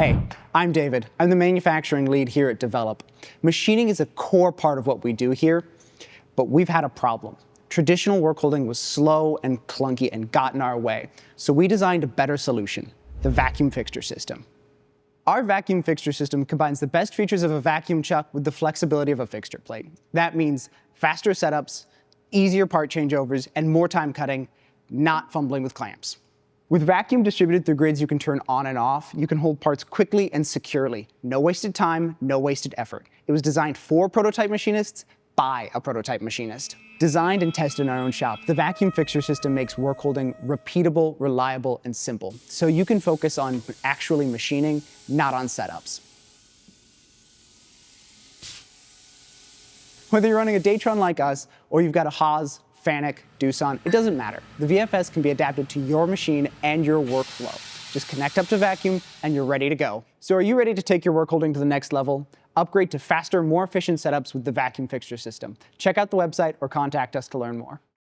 Hey, I'm David. I'm the manufacturing lead here at Develop. Machining is a core part of what we do here, but we've had a problem. Traditional work holding was slow and clunky and got in our way, so we designed a better solution, the Vacuum Fixture System. Our Vacuum Fixture System combines the best features of a vacuum chuck with the flexibility of a fixture plate. That means faster setups, easier part changeovers, and more time cutting, not fumbling with clamps. With vacuum distributed through grids you can turn on and off, you can hold parts quickly and securely. No wasted time, no wasted effort. It was designed for prototype machinists by a prototype machinist. Designed and tested in our own shop, the Vacuum Fixture System makes work holding repeatable, reliable, and simple, so you can focus on actually machining, not on setups. Whether you're running a Datron like us, or you've got a Haas, Fanuc, Doosan, it doesn't matter. The VFS can be adapted to your machine and your workflow. Just connect up to vacuum and you're ready to go. So are you ready to take your work holding to the next level? Upgrade to faster, more efficient setups with the Vacuum Fixture System. Check out the website or contact us to learn more.